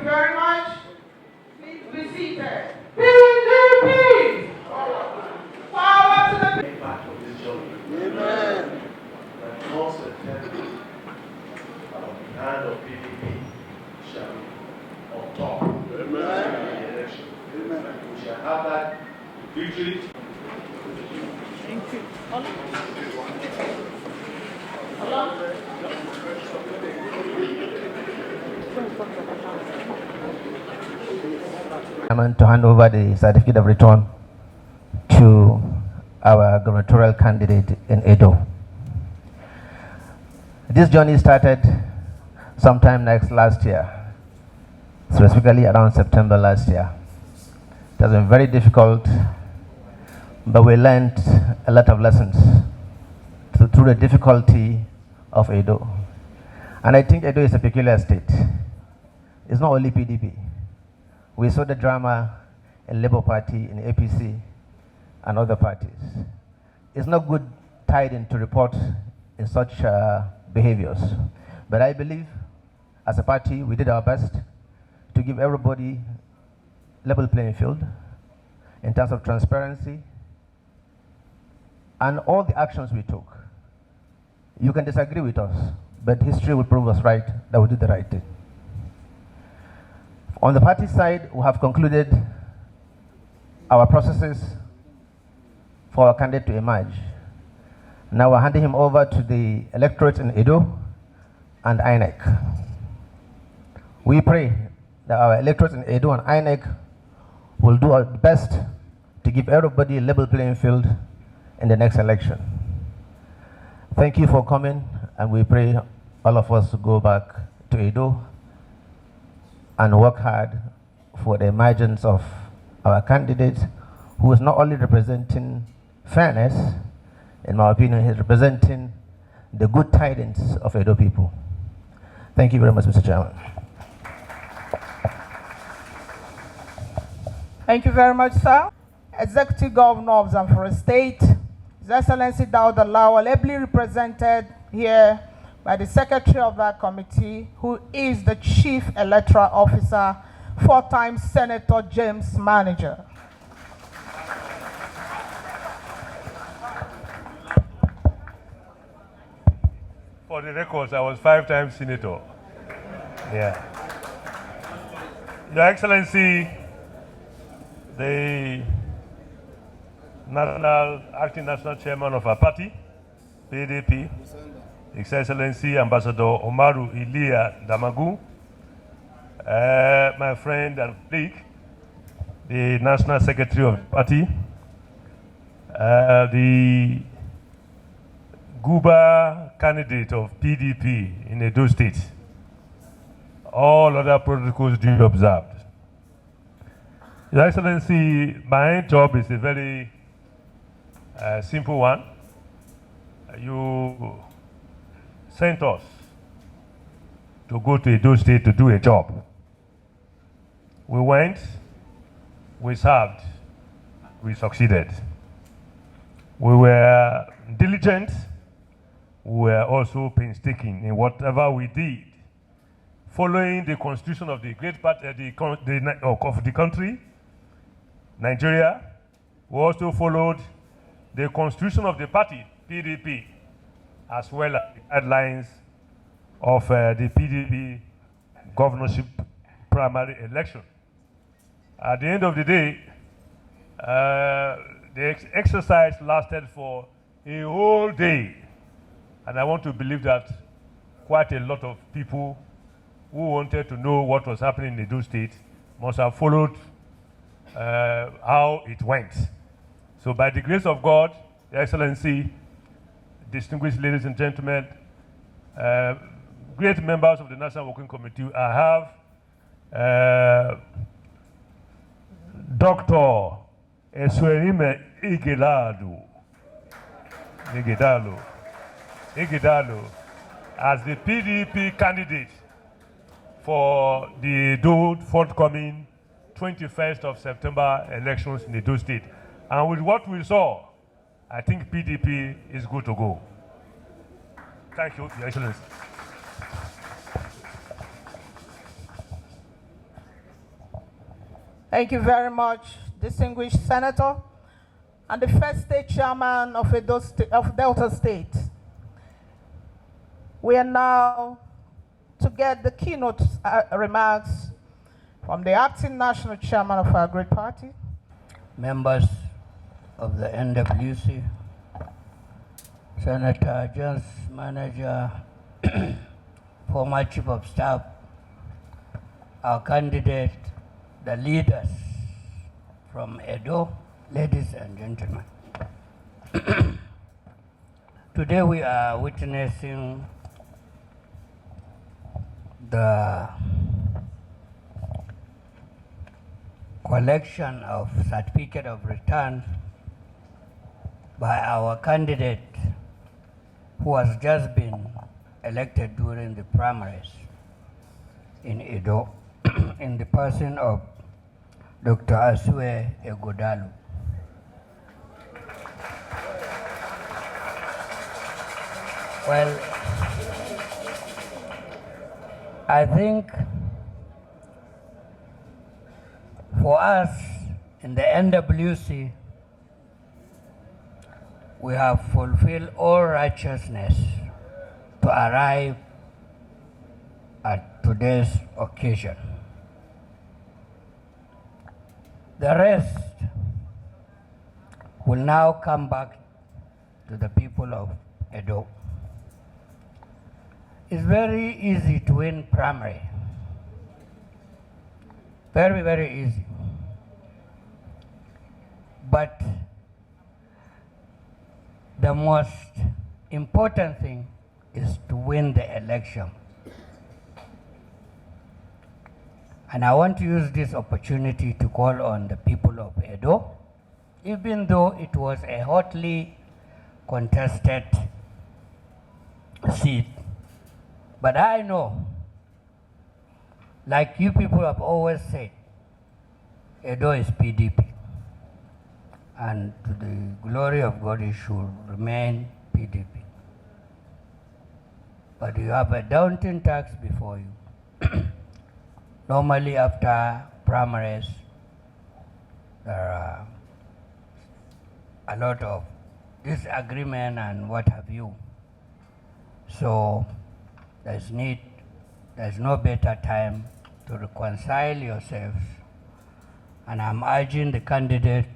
very much. Please be seated. PDP! Power to the people. Back of this journey. Amen. That also the hand of PDP shall be on top. Amen. In the election. Amen. We shall have that victory. Thank you. To hand over the certificate of return to our gubernatorial candidate in Edo. This journey started sometime last year, specifically around September last year. It has been very difficult, but we learned a lot of lessons through the difficulty of Edo. And I think Edo is a peculiar state. It's not only PDP. We saw the drama in Labour Party, in APC, and other parties. It's not good tied into report in such behaviors. But I believe, as a party, we did our best to give everybody level playing field in terms of transparency and all the actions we took. You can disagree with us, but history will prove us right that we did the right thing. On the party side, we have concluded our processes for our candidate to emerge. Now we're handing him over to the electorate in Edo and INEC. We pray that our electorate in Edo and INEC will do our best to give everybody a level playing field in the next election. Thank you for coming, and we pray all of us to go back to Edo and work hard for the emergence of our candidate, who is not only representing fairness, in my opinion, he's representing the good tidings of Edo people. Thank you very much, Mr. Chairman. Thank you very much, sir. Executive Governor of Zamfara State, His Excellency Dauda Lawal, ably represented here by the Secretary of that committee, who is the Chief Electoral Officer, four-time Senator James Manager. For the records, I was 5-time senator. Yeah. Your Excellency, the acting national chairman of our party, PDP, His Excellency Ambassador Omaru Ilia Damagu, my friend and colleague, the national secretary of the party, the Guba candidate of PDP in Edo State. All other protocols duly observed. Your Excellency, my job is a very simple one. You sent us to go to Edo State to do a job. We went, we served, we succeeded. We were diligent, we were also painstaking in whatever we did, following the constitution of the great part of the country, Nigeria. We also followed the constitution of the party, PDP, as well as the guidelines of the PDP governorship primary election. At the end of the day, the exercise lasted for a whole day. And I want to believe that quite a lot of people who wanted to know what was happening in Edo State must have followed how it went. So by the grace of God, Your Excellency, distinguished ladies and gentlemen, great members of the National Working Committee, I have Dr. Asue Ighodalo as the PDP candidate for the forthcoming 21st of September elections in Edo State. And with what we saw, I think PDP is good to go. Thank you, Your Excellency. Thank you very much, distinguished Senator, and the first state chairman of Delta State. We are now to get the keynote remarks from the acting national chairman of our great party. Members of the NWC, Senator, Jones Manager, former Chief of Staff, our candidate, the leaders from Edo, ladies and gentlemen. Today we are witnessing the collection of certificate of return by our candidate who has just been elected during the primaries in Edo in the person of Dr. Asue Ighodalo. Well, I think for us in the NWC, we have fulfilled all righteousness to arrive at today's occasion. The rest will now come back to the people of Edo. It's very easy to win primary. Very, very easy. But the most important thing is to win the election. And I want to use this opportunity to call on the people of Edo, even though it was a hotly contested seat. But I know, like you people have always said, Edo is PDP. And to the glory of God, it should remain PDP. But you have a daunting task before you. Normally after primaries, there are a lot of disagreement and what have you. So there's no better time to reconcile yourselves. And I'm urging the candidate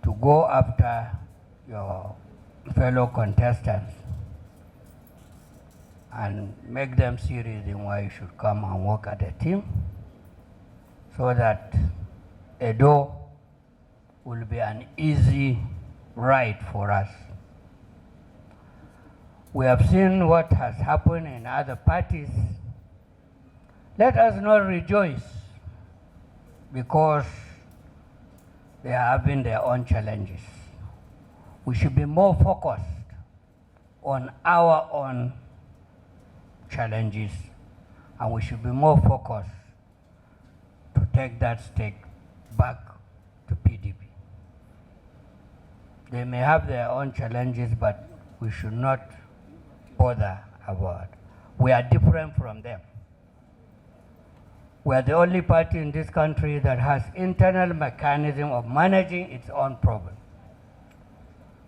to go after your fellow contestants and make them see reason why you should come and work as a team so that Edo will be an easy ride for us. We have seen what has happened in other parties. Let us not rejoice because they are having their own challenges. We should be more focused on our own challenges, and we should be more focused to take that stake back to PDP. They may have their own challenges, but we should not bother about. We are different from them. We are the only party in this country that has internal mechanism of managing its own problem.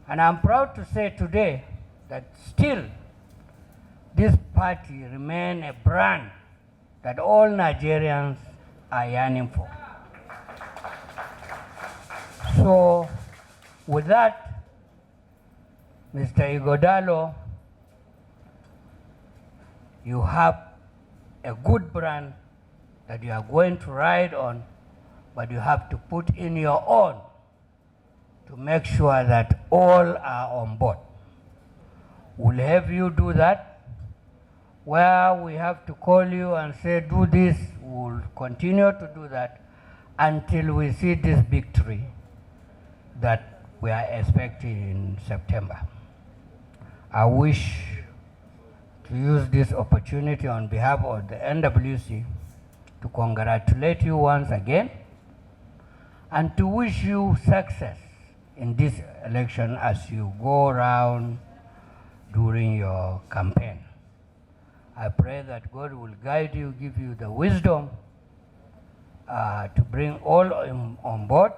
And I'm proud to say today that still this party remains a brand that all Nigerians are yearning for. So with that, Mr. Ighodalo, you have a good brand that you are going to ride on, but you have to put in your own to make sure that all are on board. We'll have you do that. Where we have to call you and say, do this, we'll continue to do that until we see this victory that we are expecting in September. I wish to use this opportunity on behalf of the NWC to congratulate you once again and to wish you success in this election as you go around during your campaign. I pray that God will guide you, give you the wisdom to bring all on board,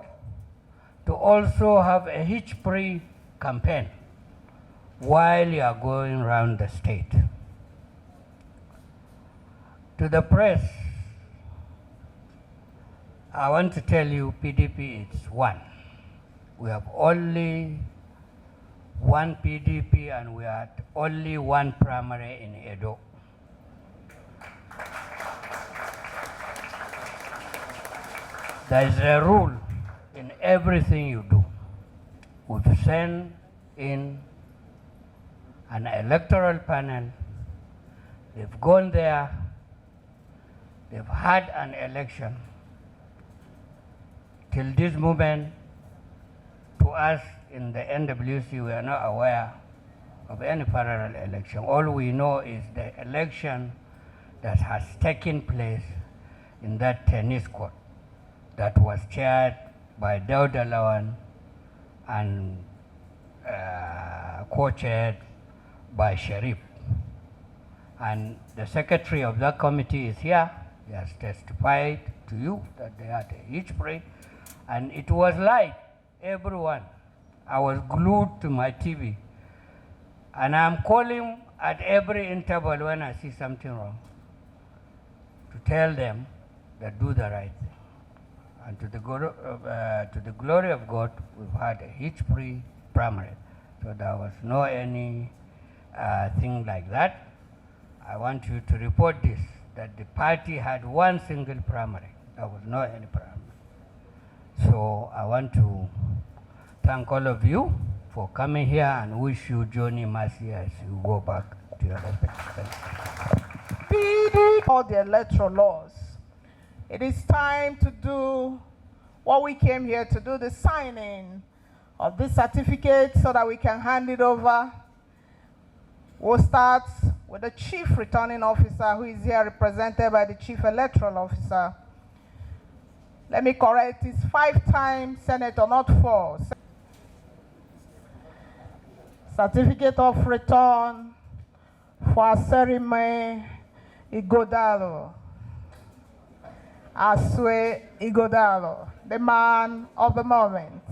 to also have a hitch-free campaign while you are going around the state. To the press, I want to tell you PDP is one. We have only one PDP and we had only one primary in Edo. There is a rule in everything you do. We've sent in an electoral panel. They've gone there. They've had an election. Till this moment, to us in the NWC, we are not aware of any parallel election. All we know is the election that has taken place in that tennis court that was chaired by Dauda Lawan and co-chaired by Sharif. And the secretary of that committee is here. He has testified to you that they had a huge parade, and it was live, everyone. I was glued to my TV, and I'm calling at every interval when I see something wrong to tell them that do the right thing. And to the glory of God, we've had a hitch-free primary. So there was no any thing like that. I want you to report this, that the party had one single primary. There was no any primary. So I want to thank all of you for coming here and wish you journey mercy as you go back to your respective countries. All the electoral laws. It is time to do what we came here to do, the signing of this certificate so that we can hand it over. We'll start with the Chief Returning Officer, who is here represented by the Chief Electoral Officer. Let me correct, it's 5-time Senator, not 4. Certificate of return for Asue Ighodalo. Asue Ighodalo, the man of the moment.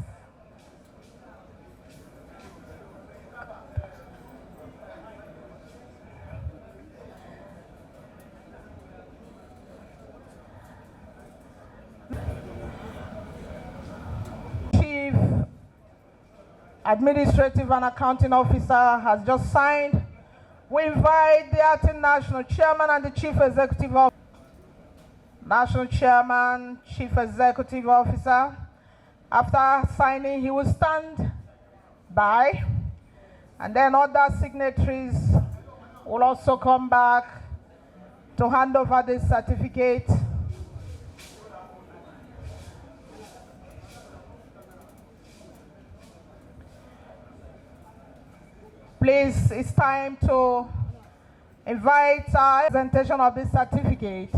Chief Administrative and Accounting Officer has just signed. We invite the acting National Chairman and the Chief Executive Officer. National Chairman, Chief Executive Officer. After signing, he will stand by, and then other signatories will also come back to hand over this certificate. Please, it's time to invite our presentation of this certificate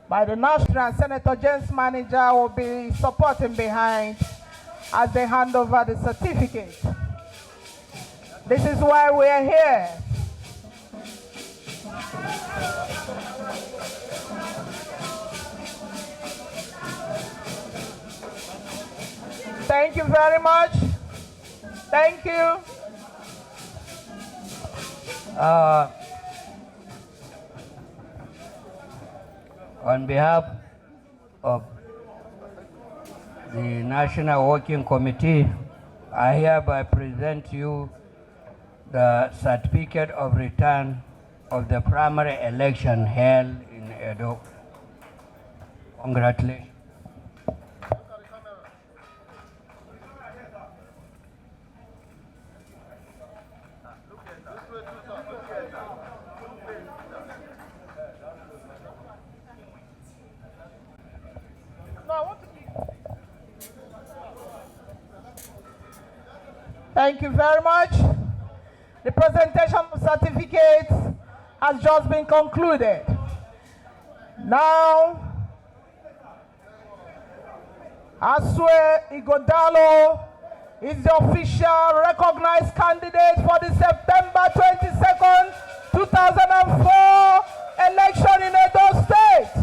by the National, and Senator James Manager will be supporting behind as they hand over the certificate. This is why we are here. Thank you very much. Thank you. On behalf of the National Working Committee, I hereby present you the certificate of return of the primary election held in Edo. Congratulations. Thank you very much. The presentation of certificates has just been concluded. Now, Asue Ighodalo is the official recognized candidate for the September 22nd, 2004 election in Edo State.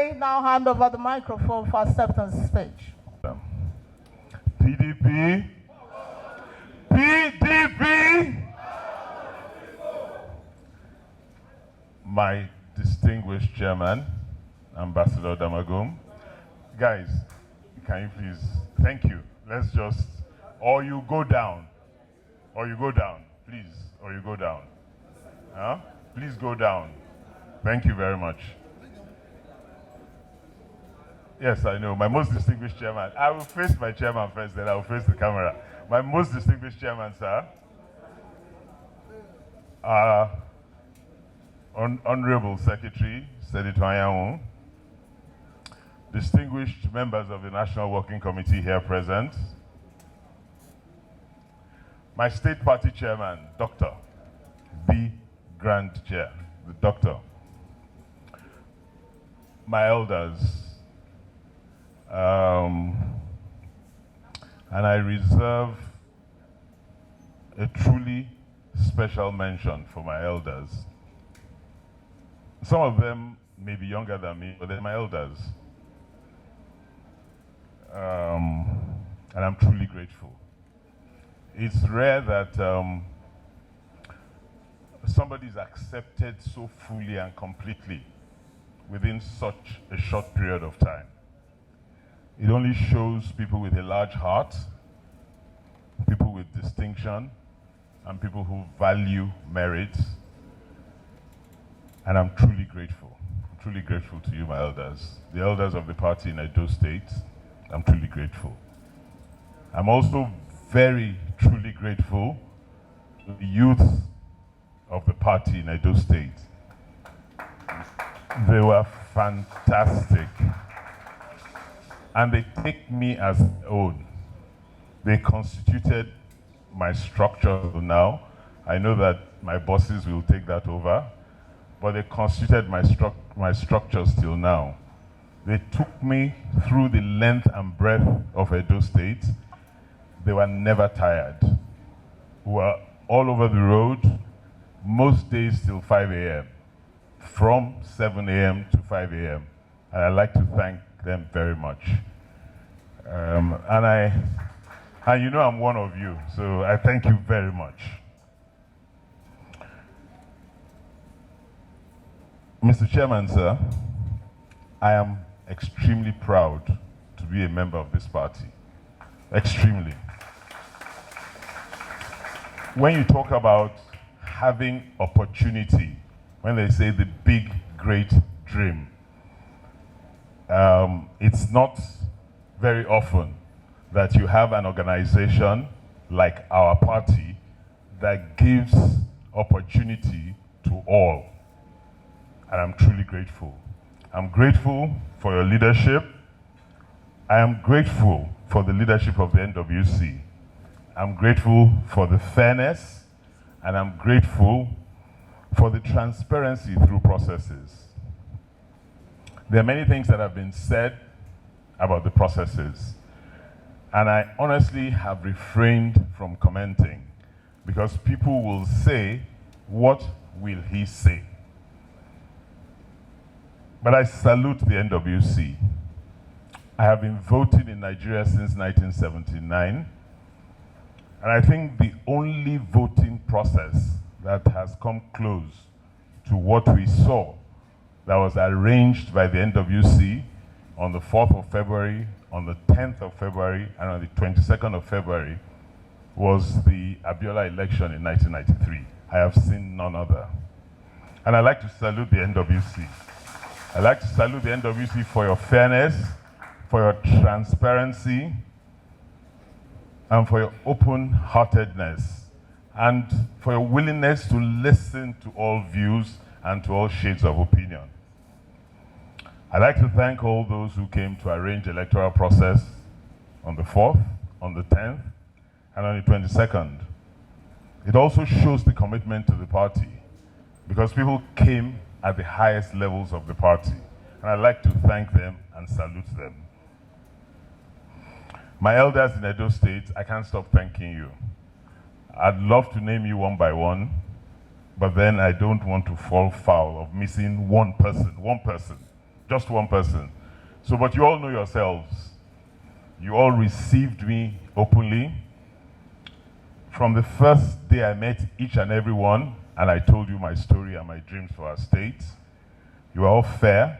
I now hand over the microphone for acceptance speech. PDP. PDP. My distinguished chairman, Ambassador Damagum. Guys, can you please, thank you. Let's just, or you go down, please, or you go down. Huh? Please go down. Thank you very much. Yes, I know, my most distinguished chairman. I will face my chairman first, then I will face the camera. My most distinguished chairman, sir. Honorable Secretary, Senator Ayamu, distinguished members of the National Working Committee here present, my state party chairman, Dr. B. Grand Chair, the doctor, my elders, and I reserve a truly special mention for my elders. Some of them may be younger than me, but they're my elders. And I'm truly grateful. It's rare that somebody's accepted so fully and completely within such a short period of time. It only shows people with a large heart, people with distinction, and people who value merit. And I'm truly grateful. I'm truly grateful to you, my elders. The elders of the party in Edo State, I'm truly grateful. I'm also very, truly grateful to the youth of the party in Edo State. They were fantastic. And they take me as their own. They constituted my structure now. I know that my bosses will take that over, but they constituted my structures till now. They took me through the length and breadth of Edo State. They were never tired. We were all over the road, most days till 5 a.m., from 7 a.m. to 5 a.m. And I'd like to thank them very much. And you know I'm one of you, so I thank you very much. Mr. Chairman, sir, I am extremely proud to be a member of this party. Extremely. When you talk about having opportunity, when they say the big, great dream, it's not very often that you have an organization like our party that gives opportunity to all. And I'm truly grateful. I'm grateful for your leadership. I am grateful for the leadership of the NWC. I'm grateful for the fairness, and I'm grateful for the transparency through processes. There are many things that have been said about the processes, and I honestly have refrained from commenting because people will say, what will he say? But I salute the NWC. I have been voting in Nigeria since 1979, and I think the only voting process that has come close to what we saw that was arranged by the NWC on the 4th of February, on the 10th of February, and on the 22nd of February was the Abiola election in 1993. I have seen none other. And I'd like to salute the NWC. I'd like to salute the NWC for your fairness, for your transparency, and for your open-heartedness, and for your willingness to listen to all views and to all shades of opinion. I'd like to thank all those who came to arrange the electoral process on the 4th, on the 10th, and on the 22nd. It also shows the commitment to the party, because people came at the highest levels of the party. And I'd like to thank them and salute them. My elders in Edo State, I can't stop thanking you. I'd love to name you one by one, but then I don't want to fall foul of missing one person. just one person. So, but you all know yourselves. You all received me openly. From the first day I met each and every one, and I told you my story and my dreams for our state. You were all fair.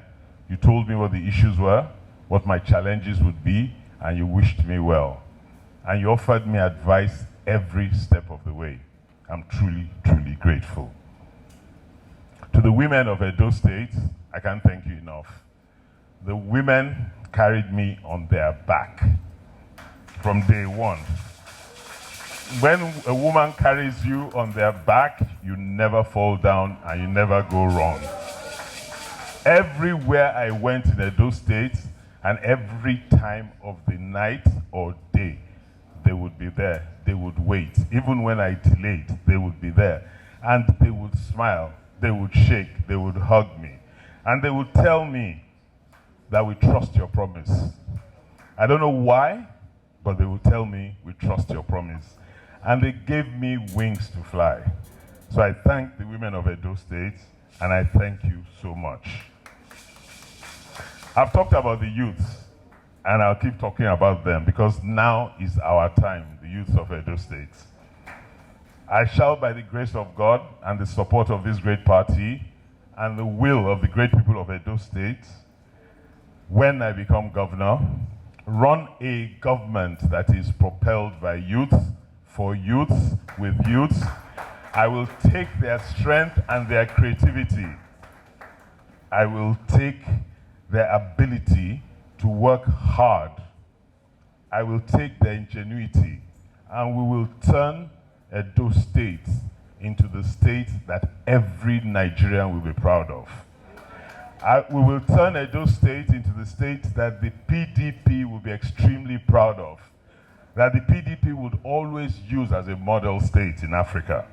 You told me what the issues were, what my challenges would be, and you wished me well. And you offered me advice every step of the way. I'm truly, truly grateful. To the women of Edo State, I can't thank you enough. The women carried me on their back from day one. When a woman carries you on their back, you never fall down and you never go wrong. Everywhere I went in Edo State, and every time of the night or day, they would be there. They would wait. Even when I delayed, they would be there. And they would smile, they would shake, they would hug me. And they would tell me that we trust your promise. I don't know why, but they would tell me we trust your promise. And they gave me wings to fly. So I thank the women of Edo State, and I thank you so much. I've talked about the youth, and I'll keep talking about them because now is our time, the youth of Edo State. I shall, by the grace of God and the support of this great party and the will of the great people of Edo State, when I become governor, run a government that is propelled by youth, for youth, with youth. I will take their strength and their creativity. I will take their ability to work hard. I will take their ingenuity, and we will turn Edo State into the state that every Nigerian will be proud of. We will turn Edo State into the state that the PDP will be extremely proud of, that the PDP would always use as a model state in Africa.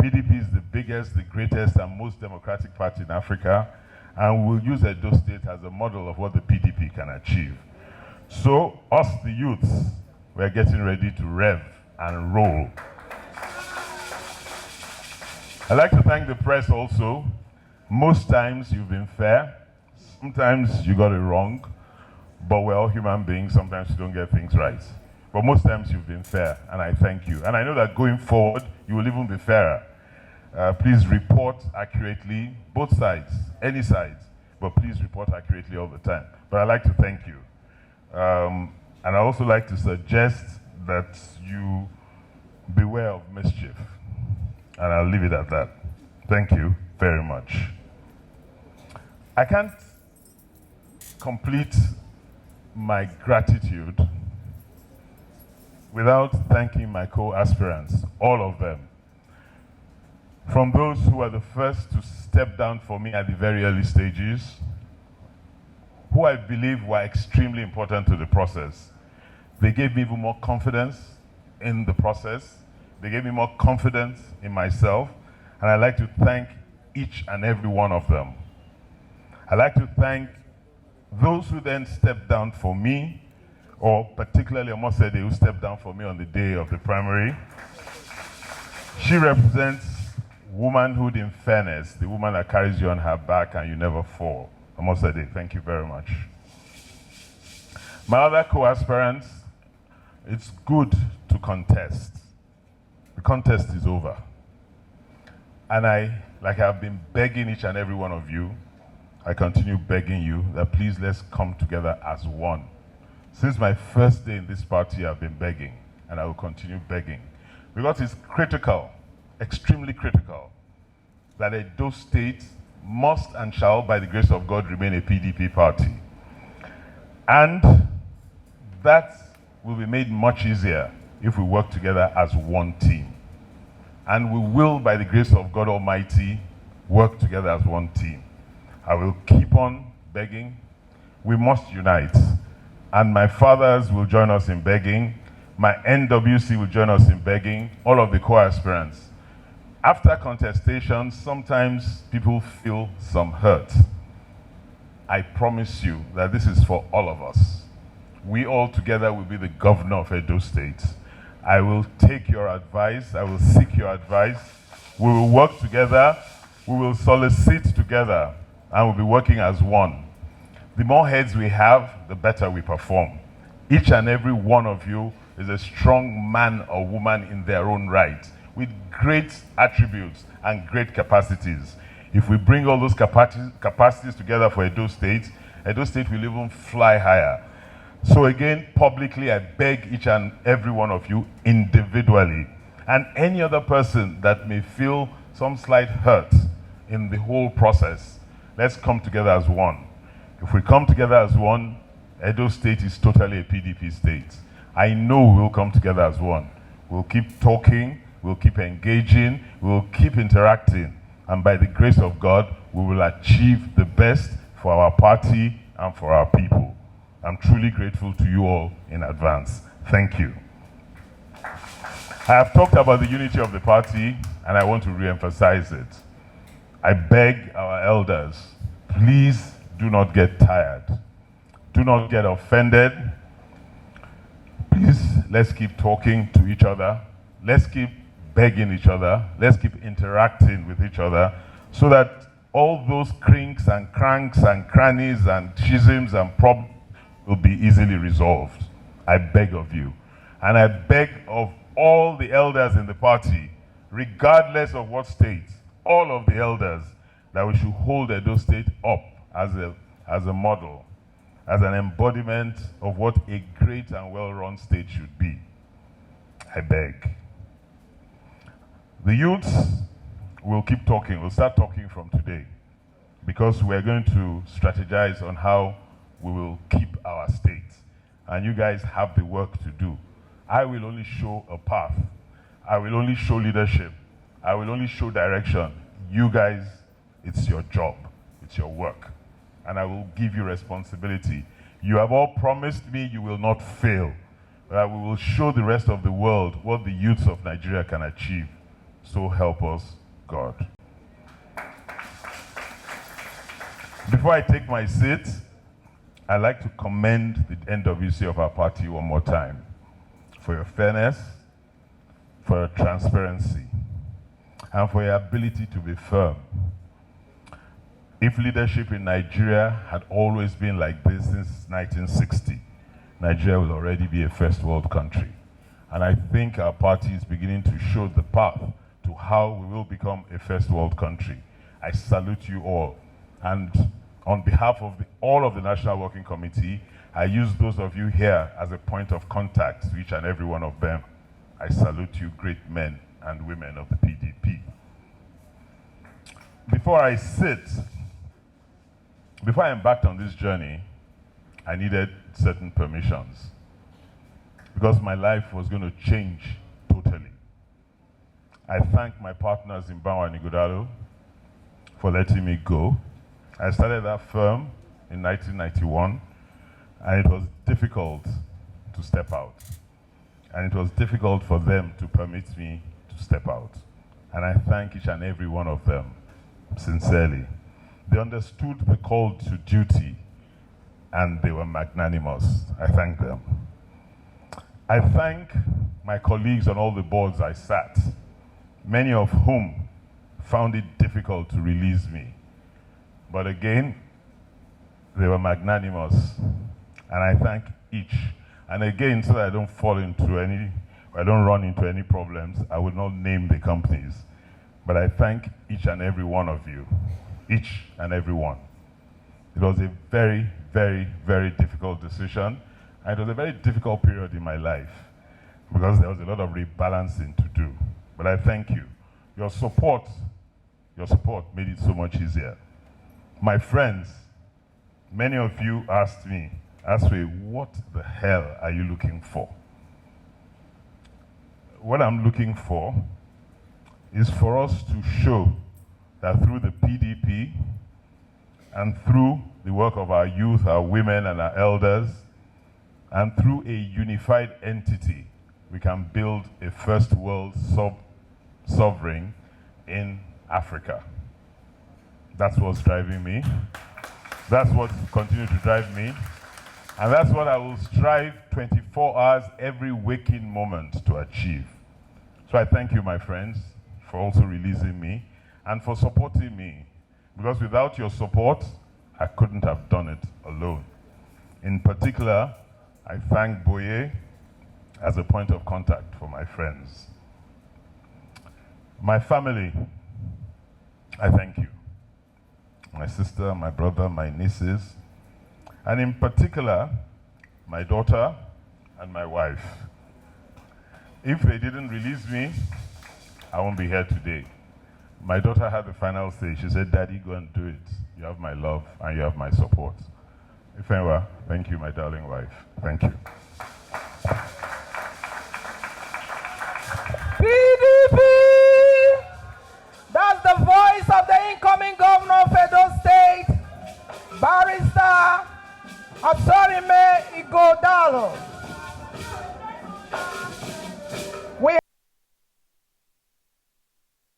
PDP is the biggest, the greatest, and most democratic party in Africa, and we'll use Edo State as a model of what the PDP can achieve. So, us, the youths, we're getting ready to rev and roll. I'd like to thank the press also. Most times you've been fair, sometimes you got it wrong, but we're all human beings, sometimes you don't get things right. But most times you've been fair, and I thank you. And I know that going forward, you will even be fairer. Please report accurately, both sides, any sides, but please report accurately all the time. But I'd like to thank you. And I'd also like to suggest that you beware of mischief. And I'll leave it at that. Thank you very much. I can't complete my gratitude without thanking my co-aspirants, all of them. From those who were the first to step down for me at the very early stages, who I believe were extremely important to the process. They gave me even more confidence in the process. They gave me more confidence in myself. And I'd like to thank each and every one of them. I'd like to thank those who then stepped down for me, or particularly Omosede, who stepped down for me on the day of the primary. She represents womanhood in fairness, the woman that carries you on her back and you never fall. Omosede, thank you very much. My other co-aspirants, it's good to contest. The contest is over. And I've been begging each and every one of you, I continue begging you that please let's come together as one. Since my first day in this party, I've been begging, and I will continue begging. Because it's critical, extremely critical, that Edo State must and shall, by the grace of God, remain a PDP party. And that will be made much easier if we work together as one team. And we will, by the grace of God Almighty, work together as one team. I will keep on begging. We must unite. And my fathers will join us in begging. My NWC will join us in begging. All of the co-aspirants. After contestation, sometimes people feel some hurt. I promise you that this is for all of us. We all together will be the governor of Edo State. I will take your advice. I will seek your advice. We will work together. We will solicit together. And we'll be working as one. The more heads we have, the better we perform. Each and every one of you is a strong man or woman in their own right, with great attributes and great capacities. If we bring all those capacities together for Edo State will even fly higher. So again, publicly, I beg each and every one of you individually, and any other person that may feel some slight hurt in the whole process, let's come together as one. If we come together as one, Edo State is totally a PDP state. I know we'll come together as one. We'll keep talking, we'll keep engaging, we'll keep interacting, and by the grace of God, we will achieve the best for our party and for our people. I'm truly grateful to you all in advance. Thank you. I have talked about the unity of the party, and I want to re-emphasize it. I beg our elders, please do not get tired. Do not get offended. Please, let's keep talking to each other. Let's keep begging each other. Let's keep interacting with each other so that all those crinks and cranks and crannies and schisms and problems will be easily resolved. I beg of you. And I beg of all the elders in the party, regardless of what state, all of the elders, that we should hold Edo State up as a model, as an embodiment of what a great and well-run state should be. I beg. The youths will keep talking. We'll start talking from today, because we're going to strategize on how we will keep our state. And you guys have the work to do. I will only show a path. I will only show leadership. I will only show direction. You guys, it's your job. It's your work. And I will give you responsibility. You have all promised me you will not fail. That we will show the rest of the world what the youths of Nigeria can achieve. So help us, God. Before I take my seat, I'd like to commend the NWC of our party one more time for your fairness, for your transparency, and for your ability to be firm. If leadership in Nigeria had always been like this since 1960, Nigeria will already be a first world country. And I think our party is beginning to show the path to how we will become a first world country. I salute you all. And on behalf of all of the National Working Committee, I use those of you here as a point of contact to each and every one of them. I salute you, great men and women of the PDP. Before I embarked on this journey, I needed certain permissions, because my life was going to change totally. I thank my partners in Asue Ighodalo for letting me go. I started that firm in 1991, and it was difficult to step out. And it was difficult for them to permit me to step out. And I thank each and every one of them, sincerely. They understood the call to duty, and they were magnanimous. I thank them. I thank my colleagues on all the boards I sat, many of whom found it difficult to release me. But again, they were magnanimous, and I thank each. And again, so that I don't run into any problems, I will not name the companies. But I thank each and every one of you, each and every one. It was a very, very, very difficult decision, and it was a very difficult period in my life, because there was a lot of rebalancing to do. But I thank you. Your support made it so much easier. My friends, many of you asked me, Asue, what the hell are you looking for? What I'm looking for is for us to show that through the PDP and through the work of our youth, our women and our elders, and through a unified entity, we can build a first world sovereign in Africa. That's what's driving me. That's what continues to drive me. And that's what I will strive 24 hours every waking moment to achieve. So I thank you, my friends, for also releasing me and for supporting me. Because without your support, I couldn't have done it alone. In particular, I thank Boye as a point of contact for my friends. My family, I thank you. My sister, my brother, my nieces, and in particular, my daughter and my wife. If they didn't release me, I won't be here today. My daughter had the final say. She said, "Daddy, go and do it. You have my love and you have my support." Ifeanyi, thank you, my darling wife. Thank you.